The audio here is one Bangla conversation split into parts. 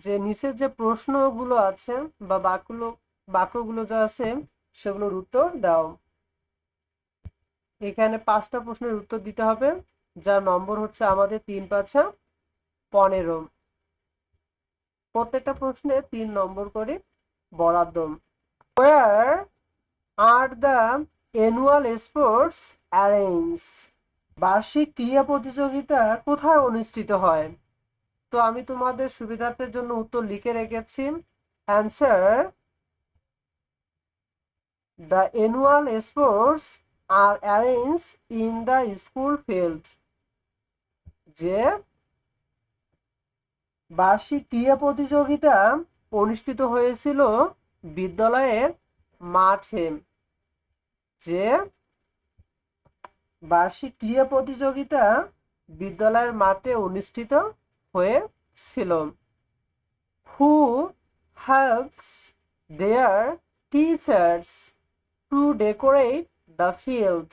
যে নিচের যে প্রশ্নগুলো আছে বা বাক্যগুলো যা আছে সেগুলোর উত্তর দাও। এখানে 5টা প্রশ্নের উত্তর দিতে হবে, যার নম্বর হচ্ছে আমাদের 3×5 = 15। প্রত্যেকটা প্রশ্নে 3 নম্বর করে বরাদ্দ। Where are the annual sports arranged? বার্ষিক ক্রীড়া প্রতিযোগিতা কোথায় অনুষ্ঠিত হয়? তো আমি তোমাদের সুবিধার্থের জন্য উত্তর লিখে রেখেছি। Answer: The annual sports are arranged in the school field. যে বার্ষিক ক্রীড়া প্রতিযোগিতা অনুষ্ঠিত হয়েছিল বিদ্যালয়ের মাঠে। যে বার্ষিক ক্রীড়া প্রতিযোগিতা বিদ্যালয়ের মাঠে অনুষ্ঠিত হয়েছিল। Who helps their teachers to decorate the field?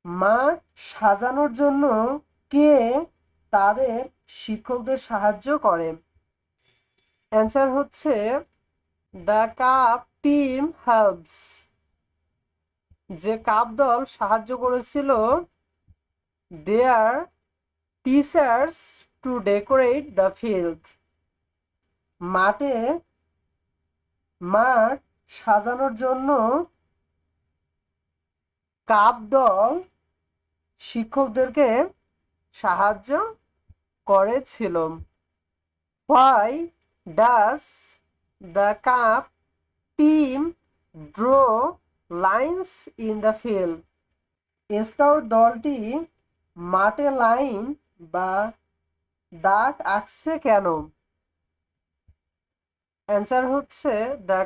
মাঠ সাজানোর জন্য কে তাদের শিক্ষকদের সাহায্য করে? অ্যান্সার হচ্ছে দ্য কাপ টিম হেল্পস। যে কাপ দল সাহায্য করেছিল their teachers two decorate the field. মাঠ সাজানোর জন্য কাপ দল শিক্ষকদেরকে সাহায্য করেছিল। Why does the cup team draw lines in the field? Scout দলটি মাঠে লাইন বা দাগ আঁকছে কেন? অ্যান্সার হচ্ছে দ্য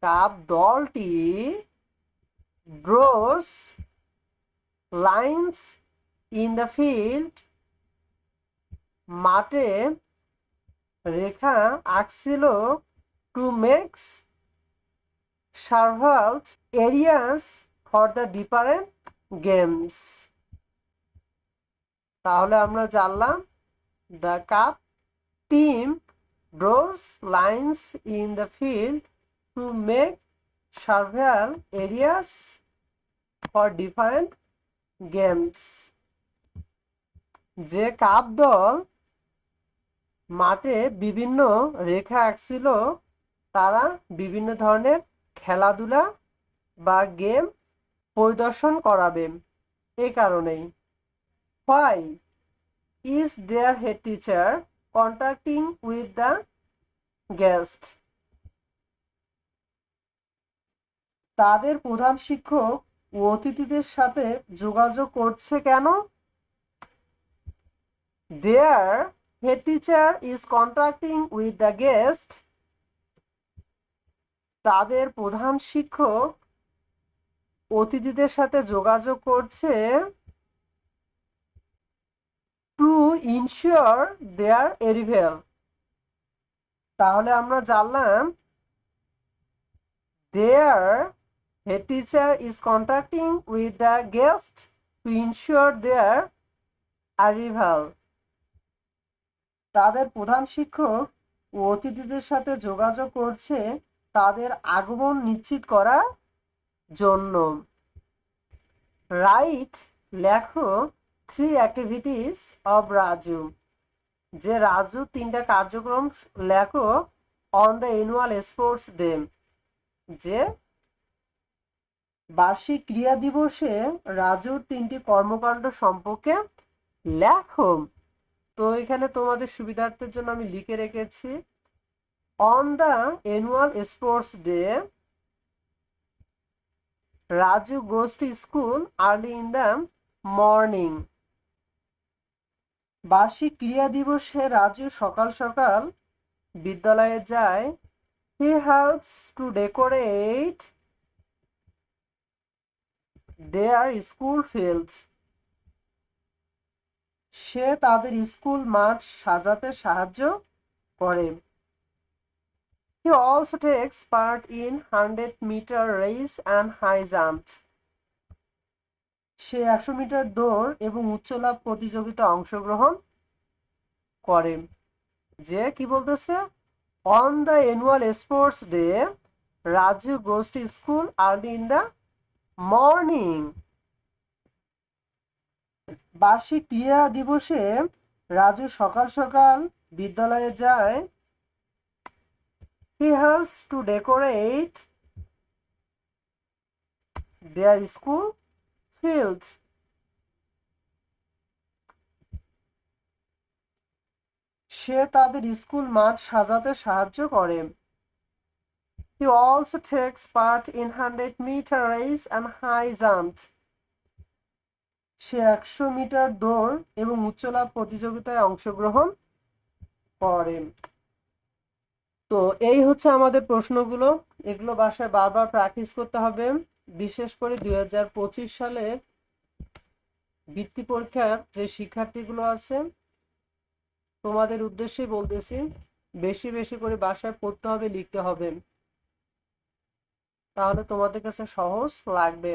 কাপ দলটি draws lines in the field, মাঠে রেখা আঁকছিল to make several areas for the different games। তাহলে আমরা জানলাম the cup team draws lines in the field to make several areas for different games। যে কাপ দল মাঠে বিভিন্ন রেখা আঁকছিল তারা বিভিন্ন ধরনের খেলাধুলা বা গেম পরিদর্শন করাবে। এই কারণেই। Why is their head teacher contacting with the guest? তাদের প্রধান শিক্ষক ও অতিথিদের সাথে যোগাযোগ করছে কেন? Their head teacher is contacting with the guest. তাদের প্রধান শিক্ষক অতিথিদের সাথে যোগাযোগ করছে টু ইনশিওর দেয়ার অ্যারিভেল। তাহলে আমরা জানলাম their head teacher is contacting with the guest to ensure their arrival. তাদের প্রধান শিক্ষক ও অতিথিদের সাথে যোগাযোগ করছে তাদের আগমন নিশ্চিত করার জন্য। রাইট লেখো 3 অ্যাক্টিভিটিস অব রাজু। যে রাজু 3টা কার্যক্রম লেখো on the annual sports day. যে বার্ষিক ক্রীড়া দিবসে রাজুর 3টি কর্মকাণ্ড সম্পর্কে লেখো। তো এখানে তোমাদের সুবিধার্থের জন্য আমি লিখে রেখেছি on the annual sports day Raju goes to school early in the morning. বার্ষিক ক্রীড়া দিবসে রাজু সকাল সকাল বিদ্যালয়ে যায়। He helps to decorate their school field. সে তাদের স্কুল মাঠ সাজাতে সাহায্য করে। He also takes part in 100-meter race and high jump. সে 100 মিটার দৌড় এবং উচ্চলাভ প্রতিযোগিতায় অংশগ্রহণ করে। যে কি বলতেছে, on the annual sports day Raju goes to school early in the morning. বার্ষিক ক্রীড়া দিবসে রাজু সকাল সকাল বিদ্যালয়ে যায়। He has to decorate their school field. সে তাদের স্কুল মাঠ সাজাতে সাহায্য করে। He also takes part in 100-meter race and high jump. সে 100 মিটার দৌড় এবং উচ্চলাপ প্রতিযোগিতায় অংশগ্রহণ করে। তো এই হচ্ছে আমাদের প্রশ্নগুলো, এগুলো বাসায় বারবার প্র্যাকটিস করতে হবে। বিশেষ করে 2025 সালে বৃত্তি পরীক্ষার যে শিক্ষার্থীগুলো আছে তোমাদের উদ্দেশ্যেই বলতেছি, বেশি বেশি করে বাসায় পড়তে হবে, লিখতে হবে, তাহলে তোমাদের কাছে সহজ লাগবে।